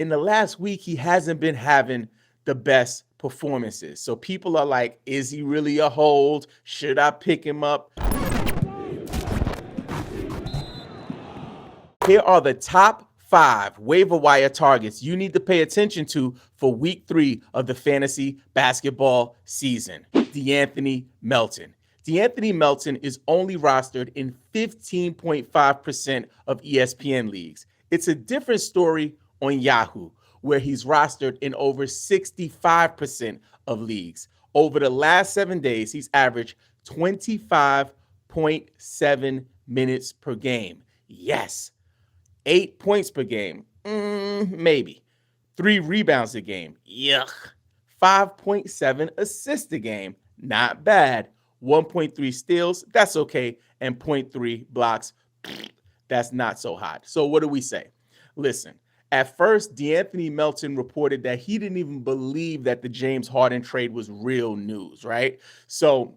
in the last week, he hasn't been having the best performances. So people are like, is he really a hold? Should I pick him up? Here are the top 5 waiver wire targets you need to pay attention to for week 3 of the fantasy basketball season. DeAnthony Melton. DeAnthony Melton is only rostered in 15.5% of ESPN leagues. It's a different story on Yahoo, where he's rostered in over 65% of leagues. Over the last 7 days, he's averaged 25.7 minutes per game. Yes. 8 points per game. Maybe. 3 rebounds a game. Yuck. 5.7 assists a game. Not bad. 1.3 steals. That's okay. And 0.3 blocks. That's not so hot. So what do we say? Listen, at first, DeAnthony Melton reported that he didn't even believe that the James Harden trade was real news, right? So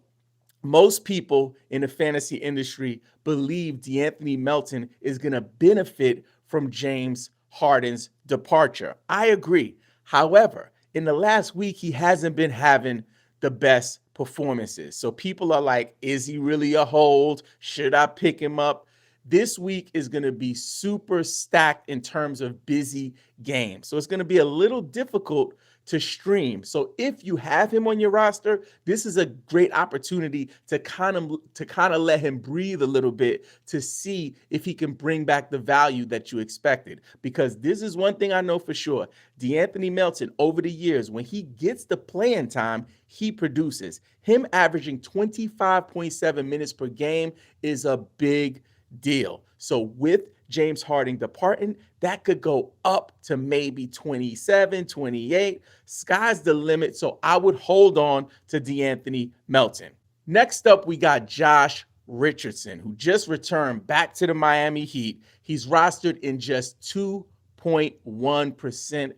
most people in the fantasy industry believe DeAnthony Melton is going to benefit from James Harden's departure. I agree. However, in the last week, he hasn't been having the best performances. So people are like, is he really a hold? Should I pick him up? This week is going to be super stacked in terms of busy games. So it's going to be a little difficult to stream. So if you have him on your roster, this is a great opportunity to kind of let him breathe a little bit to see if he can bring back the value that you expected. Because this is one thing I know for sure. DeAnthony Melton, over the years, when he gets the playing time, he produces. Him averaging 25.7 minutes per game is a big deal. So with James Harden departing, that could go up to maybe 27, 28. Sky's the limit. So I would hold on to DeAnthony Melton. Next up, we got Josh Richardson, who just returned back to the Miami Heat. He's rostered in just 2.1%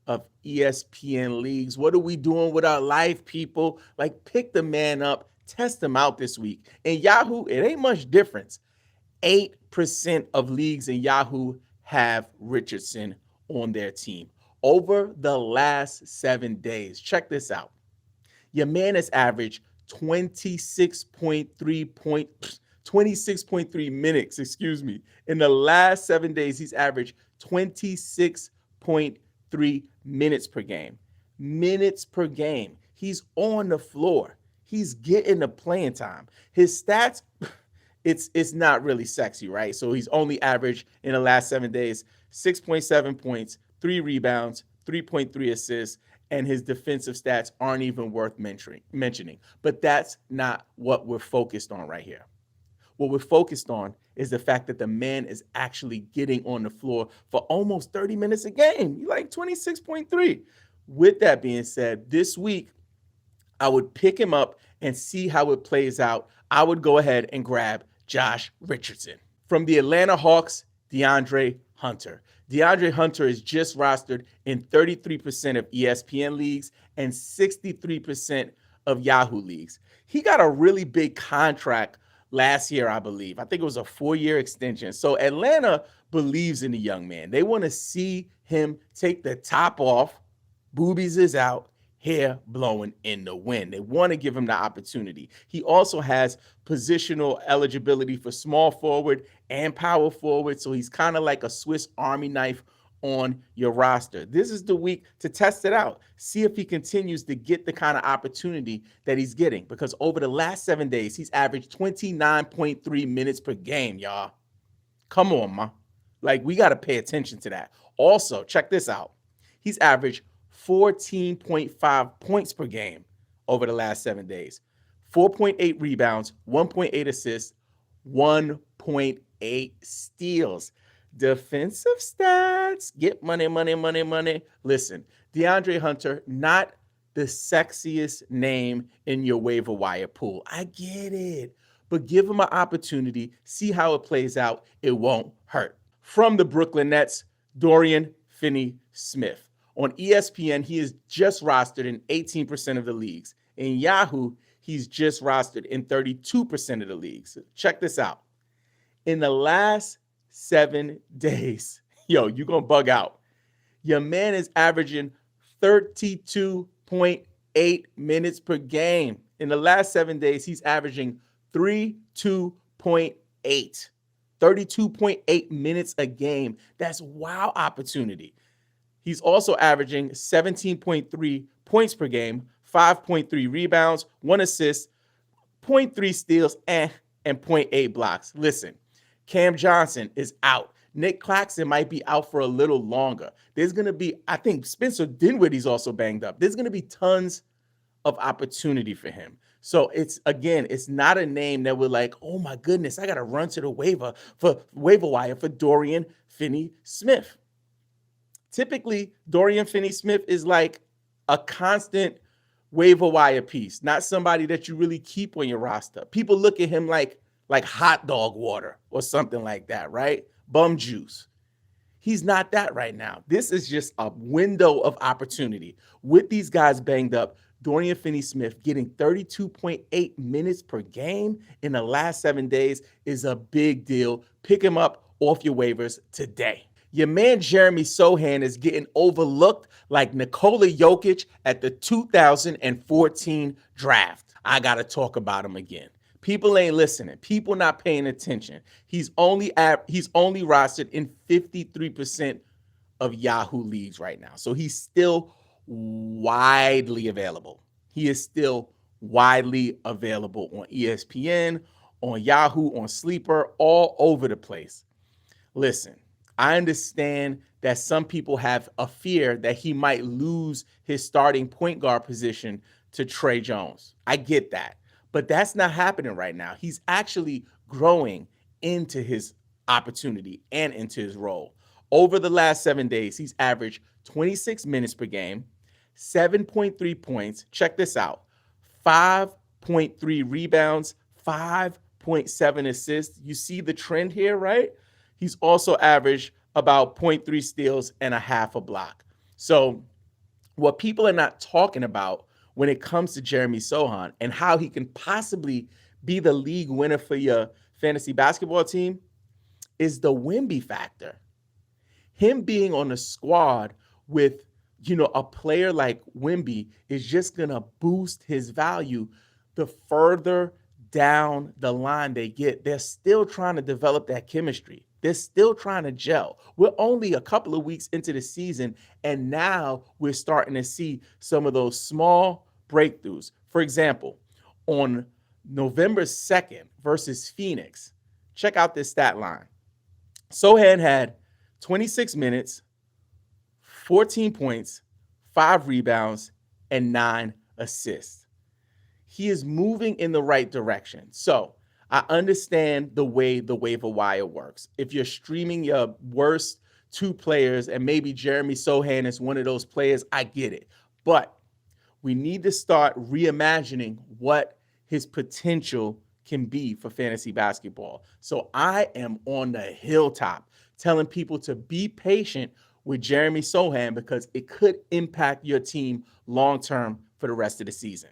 of ESPN leagues. What are we doing with our life, people? Like, pick the man up, test him out this week. In Yahoo, it ain't much difference. 8% of leagues in Yahoo have Richardson on their team. Over the last 7 days, check this out. Your man has averaged 26.3 minutes, In the last 7 days, he's averaged 26.3 minutes per game. Minutes per game. He's on the floor. He's getting the playing time. His stats, it's not really sexy, right? So he's only averaged in the last 7 days 6.7 points, 3 rebounds, 3.3 assists, and his defensive stats aren't even worth mentioning. But that's not what we're focused on right here. What we're focused on is the fact that the man is actually getting on the floor for almost 30 minutes a game. You like 26.3. With that being said, this week, I would pick him up and see how it plays out. I would go ahead and grab Josh Richardson. From the Atlanta Hawks, DeAndre Hunter. DeAndre Hunter is just rostered in 33% of ESPN leagues and 63% of Yahoo leagues. He got a really big contract last year, I believe. I think it was a 4-year extension. So Atlanta believes in the young man. They want to see him take the top off, boobies is out, hair blowing in the wind. They want to give him the opportunity. He also has positional eligibility for small forward and power forward, so he's kind of like a Swiss Army knife on your roster. This is the week to test it out. See if he continues to get the kind of opportunity that he's getting, because over the last 7 days, he's averaged 29.3 minutes per game, y'all. Come on, ma. Like, we got to pay attention to that. Also, check this out. He's averaged 14.5 points per game over the last 7 days, 4.8 rebounds, 1.8 assists, 1.8 steals. Defensive stats, get money, money, money, money. Listen, DeAndre Hunter, not the sexiest name in your waiver wire pool. I get it, but give him an opportunity, see how it plays out. It won't hurt. From the Brooklyn Nets, Dorian Finney-Smith. On ESPN, he is just rostered in 18% of the leagues. In Yahoo, he's just rostered in 32% of the leagues. Check this out. In the last 7 days, you're going to bug out. Your man is averaging 32.8 minutes per game. In the last 7 days, he's averaging 32.8. 32.8 minutes a game. That's wow opportunity. He's also averaging 17.3 points per game, 5.3 rebounds, 1 assist, 0.3 steals, and 0.8 blocks. Listen, Cam Johnson is out. Nick Claxton might be out for a little longer. There's going to be, I think Spencer Dinwiddie's also banged up. There's going to be tons of opportunity for him. So it's not a name that we're like, oh my goodness, I got to run to the waiver wire for Dorian Finney-Smith. Typically, Dorian Finney-Smith is like a constant waiver wire piece, not somebody that you really keep on your roster. People look at him like hot dog water or something like that, right? Bum juice. He's not that right now. This is just a window of opportunity. With these guys banged up, Dorian Finney-Smith getting 32.8 minutes per game in the last 7 days is a big deal. Pick him up off your waivers today. Your man Jeremy Soan is getting overlooked like Nikola Jokic at the 2014 draft. I got to talk about him again. People ain't listening. People not paying attention. He's only rostered in 53% of Yahoo leagues right now. So he's still widely available. He is still widely available on ESPN, on Yahoo, on Sleeper, all over the place. Listen, I understand that some people have a fear that he might lose his starting point guard position to Trey Jones. I get that. But that's not happening right now. He's actually growing into his opportunity and into his role. Over the last 7 days, he's averaged 26 minutes per game, 7.3 points. Check this out. 5.3 rebounds, 5.7 assists. You see the trend here, right? He's also averaged about 0.3 steals and a half a block. So what people are not talking about when it comes to Jeremy Soan and how he can possibly be the league winner for your fantasy basketball team is the Wemby factor. Him being on the squad with, a player like Wemby is just going to boost his value the further down the line they get. They're still trying to develop that chemistry. They're still trying to gel. We're only a couple of weeks into the season, and now we're starting to see some of those small breakthroughs. For example, on November 2nd versus Phoenix, check out this stat line. Sohan had 26 minutes, 14 points, 5 rebounds, and 9 assists. He is moving in the right direction. So I understand the way the waiver wire works. If you're streaming your worst 2 players and maybe Jeremy Sohan is one of those players, I get it. But we need to start reimagining what his potential can be for fantasy basketball. So I am on the hilltop telling people to be patient with Jeremy Sohan because it could impact your team long-term for the rest of the season.